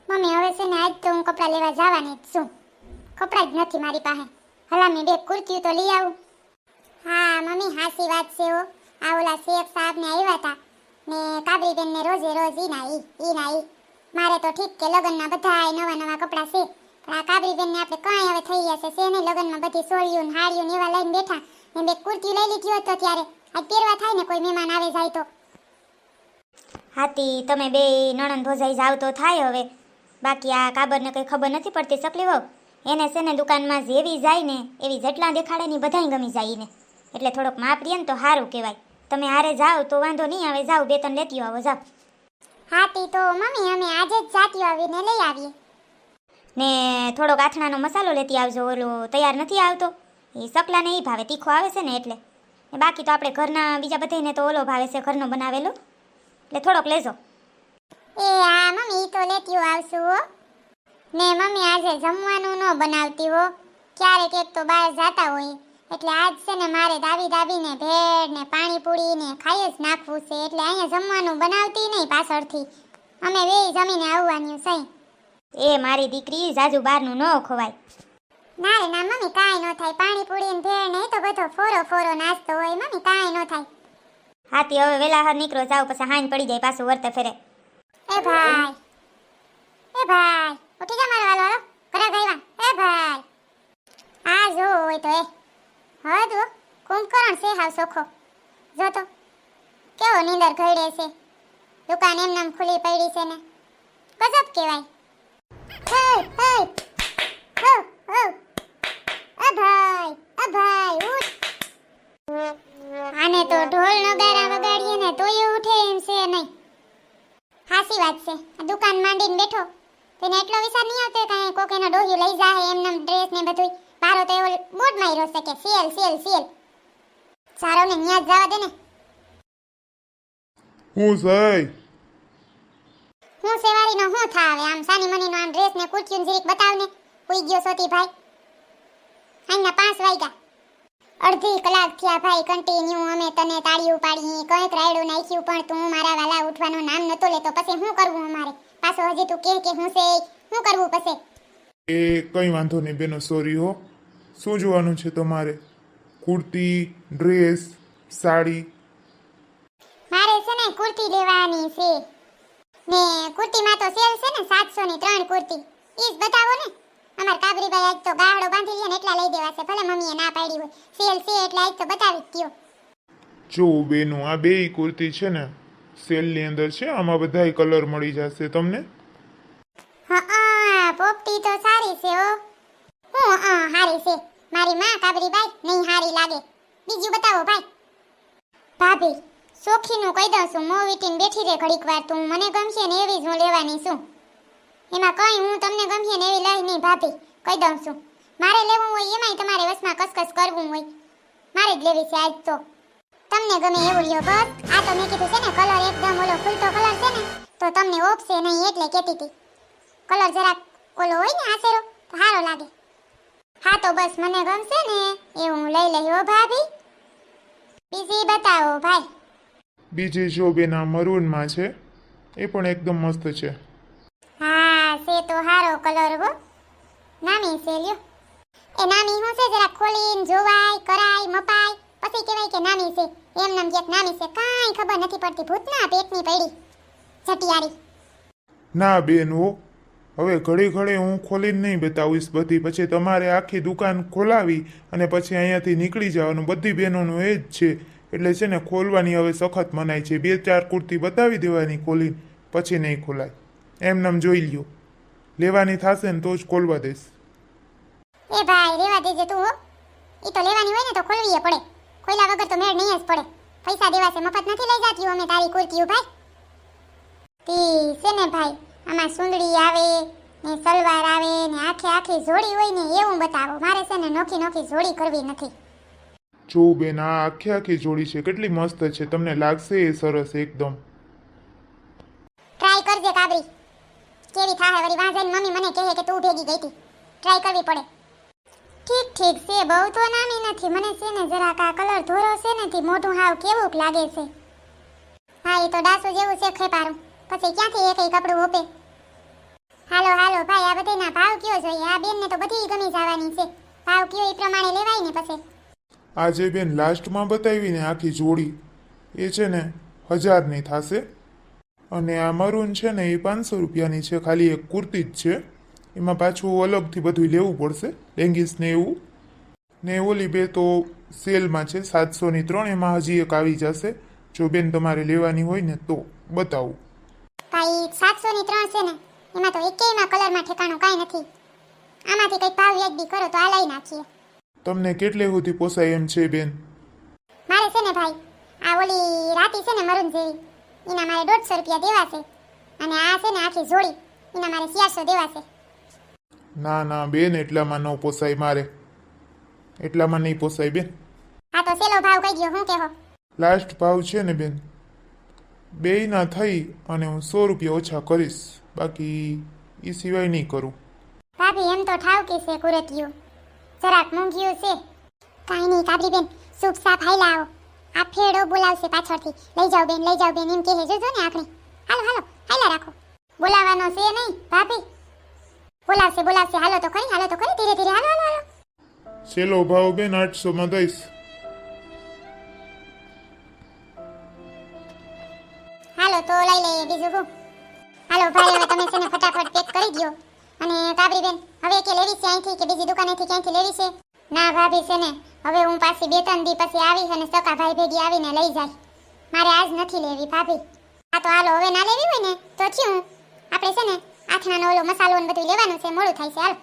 Mummy હવે છે ને આજ તો હું કપડાં લેવા જવાની જ છું. કપડાં જ નથી મારી પાસે. હલા મેં બે કુર્તીઓ તો લઈ આવું. હા મમ્મી હાસી વાત છે હો. આ ઓલા શેખ સાહેબ ને આવ્યા હતા ને કાબરી બેન ને રોજે રોજ ઈ ના ઈ. મારે તો ઠીક કે લગ્નમાં બધા નવા નવા કપડાં છે, પણ આ કાબરી બેન ને આપણે કાંઈ હવે થઈ ગયા છે ને લગ્નમાં બધી સોળીઓ ને હાડીઓ ને એવા લઈને બેઠા ને બે કુર્તી લઈ લીધી હોત તો ત્યારે આજ પહેરવા થાય ને કોઈ મહેમાન આવે જાય તો. હાથી તમે બે નણંદ ભોજાઈ જાવ તો થાય હવે. બાકી આ કાબરને કંઈ ખબર નથી પડતી સકલી વહુ. એને છે ને દુકાનમાં જેવી જાય ને એવી જેટલા દેખાડે ને બધાય ગમી જાય ને, એટલે થોડોક માપ રીએ ને તો સારું કહેવાય. તમે હારે જાઓ તો વાંધો નહીં આવે, જાઓ બે ત્રણ લેતી આવો જાઓ. હાથી તો મમ્મી અમે આજે જ જાતી આવીને લઈ આવીએ. ને થોડોક આથણાનો મસાલો લેતી આવજો, ઓલો તૈયાર નથી આવતો એ સકલાને એ ભાવે, તીખો આવે છે ને એટલે. ને બાકી તો આપણે ઘરના બીજા બધાને તો ઓલો ભાવે છે ઘરનો બનાવેલો, એટલે થોડોક લેજો. એ હા મમ્મી તો લેતી આવશું હો. ને મમ્મી આજે જમવાનું ન બનાવતી હો, ક્યારેક એક તો બહાર જાતા હોય એટલે આજ છે ને મારે દાબીને ભેળ ને પાણીપુરી ને ખાઈ જ નાખવું છે, એટલે અહીંયા જમવાનું બનાવતી નહીં પાછળથી. અમે બે જમીને આવવાનું છે. એ મારી દીકરી જાજુ બહારનું ન ખવાય. ના રે ના મમ્મી કાંઈ ન થાય. પાણીપુરી ને ભેળ ને એ તો બધો ફોરો નાસ્તો હોય મમ્મી, કાંઈ ન થાય. હાથી હવે વેલા હાર નીકળો, જાવ પછી હાંજ પડી જાય પાછું વર્તે ફેરે. એ ભાઈ ઉઠી જા મારો વાલો ઘરે ગઈવા. એ ભાઈ આ જો હોય તો એ હદ કુંભકરણ છે હાવ સોખો. જો તો કેવો નીંદર ઘડે છે. દુકાન એમ નામ ખુલ્લી પડી છે ને ગજબ કહેવાય. ભાઈ ઉઠ. આને તો ઢોલ નગારા વગાડીએ ને તોય ઉઠે એમ છે નહીં. હાસી વાત છે. આ દુકાન માંડીને બેઠો તેને એટલો વિચાર નહીં આવતો કે કોક એનો ડોહ્યો લઈ જાય એમનામ ડ્રેસ ને બધું. પારો તો એવો બોર્ડ માર્યો છે કે સેલ. સારો ને ન્યા જવા દે ને. હું સેવારીનો હું થાવે આમ સાની મનીનો આમ ડ્રેસ ને કુર્તીઓ જરીક બતાવ ને. ઉઈ ગયો સોતી ભાઈ. આના 5 વાગ્યા. અડધી કલાક થયા ભાઈ કન્ટિન્યુ અમે તને તાળીઓ પાડી કંઈક રાયડું નાખ્યું પણ તું મારા વાલા ઉઠવાનું નામ નતો લેતો. પછી શું કરવું અમારે? પાછો હજી તું કે હું છે શું કરવું પછી? એ કંઈ વાંધો નહીં બેનો, સોરી હો. શું જોવાનું છે તમારે? કુર્તી, ડ્રેસ, સાડી? મારે છે ને કુર્તી લેવાની છે ને કુર્તીમાં તો સેલ છે ને 700 ની 3 કુર્તી. ઈ જ બતાવો ને. અમાર કાબરીભાઈ આજ તો ગાહડો બાંધી લ્યા ને એટલા લઈ દેવા છે. ભલે મમ્મીએ ના પાડી હોય, સેલ છે એટલે આજ તો બતાવી જ દ્યો. જો બેનો, આ બેય કુર્તી છે ને સેલની અંદર છે, આમાં બધાય કલર મળી જશે તમને. હા પોપટી તો સારી છે હો. હું હારી છે. મારી માં કાબરીભાઈ નહીં હારી લાગે. બીજું બતાવો ભાઈ. ભાભી સોખીનું કહી દઉં છું, મોવીટીને બેઠી રે ઘડીક વાર. તું મને ગમશે ને એવી જ હું લેવાની છું. એમાં કઈ હું તમને ગમશે ને એવી લઈ નહીં ભાભી, કહી દઉં છું. મારે લેવું હોય એમાંય તમારે વસમાં કસકસ કરવું હોય. મારે જ લેવી છે આજ તો. તમને ગમે એવું લ્યો બસ. આ તો મેં કીધું છે ને કલર એકદમ ઓલો ખુલતો કલર છે ને તો તમને ઓપશે નહીં એટલે કહેતી હતી. કલર જરાક ઓલો હોય ને આશેરો તો સારો લાગે. હા તો બસ મને ગમશે ને એ હું લઈ લઈ હો ભાભી. બીજી બતાવો ભાઈ. બીજી જો બેના મરૂનમાં છે, એ પણ એકદમ મસ્ત છે. હા છે તો સારો કલર હો. નામી છે લ્યો. એ નામી હું છે જરા ખોલીને જોવાય કરાય મપાય પછી કહેવાય કે નામી છે. એમ નામ કે નામી છે કાંઈ ખબર નથી પડતી. ભૂતના પેટની પડી જટિયારી. ના બેન હો, હવે ઘડી હું ખોલીને નહીં બતાવીશ બધી. પછી તમારે આખી દુકાન ખોલાવી અને પછી અહીંયાથી નીકળી જવાનું. બધી બહેનોનું એ જ છે. એટલે છે ને ખોલવાની હવે સખત મનાય છે. 2-4 કુર્તી બતાવી દેવાની ખોલીને, પછી નહીં ખોલાય. એમનામ જોઈ લ્યો. લેવાની થશે ને તો જ ખોલવા દઈશ. એ ભાઈ રેવા દેજે તું હો. ઈ તો લેવાની હોય ને તો ખોલવીએ પડે. ખોલ્યા વગર તો મેળ નહીં જ પડે. પૈસા દેવાશે મફત નથી લઈ જાતી અમે તારી કુર્તીઓ ભાઈ. તી છે ને ભાઈ આમાં સુંદડી આવે ને સલવાર આવે ને આખી જોડી હોય ને એવું બતાવો. મારે છે ને નોખી જોડી કરવી નથી. જો બેન, આ આખી જોડી છે, કેટલી મસ્ત છે. તમને લાગશે એ સરસ એકદમ. ટ્રાય કરજે કાબરી. કેવી થાહે વળી વાંઝાઈને મમ્મી મને કહે કે તું ભેગી ગઈ હતી. ટ્રાય કરવી પડે. ઠીક છે બહુ તો નામી નથી. મને છે ને જરાક આ કલર ધોરો છે ને થી મોઢું હાવ કેવુંક લાગે છે. હા એ તો ડાસુ જેવું છે ખેપારું. પછી ક્યાંથી એકઈ કપડું હોપે. હાલો આ બધાના ભાવ કયો જોઈએ? આ બેનને તો બધી ગમી જવાની છે. ભાવ કયો એ પ્રમાણે લેવાય ને પછી. આ જે બેન લાસ્ટમાં બતાવીને આખી જોડી એ છે ને 1000ની થશે. અને આ મરૂન છે ને એ 500 રૂપિયાની છે. ખાલી એક કુર્તી જ છે. એમાં પાછું અલગથી બધું લેવું પડશે, લેંગીસ ને એવું. ને ઓલી બે તો સેલમાં છે 700ની 3. એમાં હજી એક આવી જશે. જો બેન તમારે લેવાની હોય ને તો બતાવું. ભાઈ 700ની 3 છે ને, એમાં તો એકેયમાં કલરમાં ઠેકાણું કાંઈ નથી. આમાંથી કંઈક ભાવ વ્યાજબી કરો તો આ લઈ નાખીએ. તમને કેટલે સુધી પોસાય એમ છે બેન? મારે છે ને ભાઈ, આ ઓલી રાતી છે ને મરૂન જેવી, એના મારે 150 રૂપિયા દેવા છે. અને આ છે ને આખી જોડી, એના મારે 400 દેવા છે. ના ના બેન, એટલામાં ન પોસાય મારે. એટલામાં નહીં પોસાય બેન. આ તો સેલો ભાવ કહી ગયો, હું કહેવો? લાસ્ટ ભાવ છે ને બેન, બેયના થઈ અને હું 100 રૂપિયા ઓછા કરીશ. બાકી એ સિવાય નહીં કરું. ભાભી એમ તો ઠાવકી છે કુરતીયું, જરાક મૂંઘ્યું છે. કાંઈ નહીં કાબરી બેન, સૂપ સાપ હાઈલા આવો. આ ફેડો બોલાવશે પાછળથી, લઈ જાઓ બેન એમ કહે. જોજો ને આખણી. હાલો હાલો હાઈલા રાખો. બોલાવવાનો છે નહીં ભાભી, બોલાવશે હાલો તો ખરી ધીરે ધીરે હાલો હાલો હાલો. સેલો ભાવ બેન 800માં દઈશ. હાલો તો લઈ લઈએ, બીજું શું. હાલો ભાઈ, હવે તમે છે ને ફટાફટ પેક કરી દો. અને કાબરી બેન, હવે કે લેવી છે અહીંથી કે બીજી દુકાનેથી ક્યાંથી લેવી છે? ના ભાભી છે ને, હવે હું પાછી 2-3 દી પછી આવી અને સકા ભાઈ ભેગી આવીને લઈ જાય. મારે આજ નથી લેવી ભાભી. આ તો હાલો, હવે ના લેવી હોય ને તો થયું. આપણે છે ને આથણાનો ઓલો મસાલો ને બધું લેવાનું છે, મોડું થાય છે. હાલો.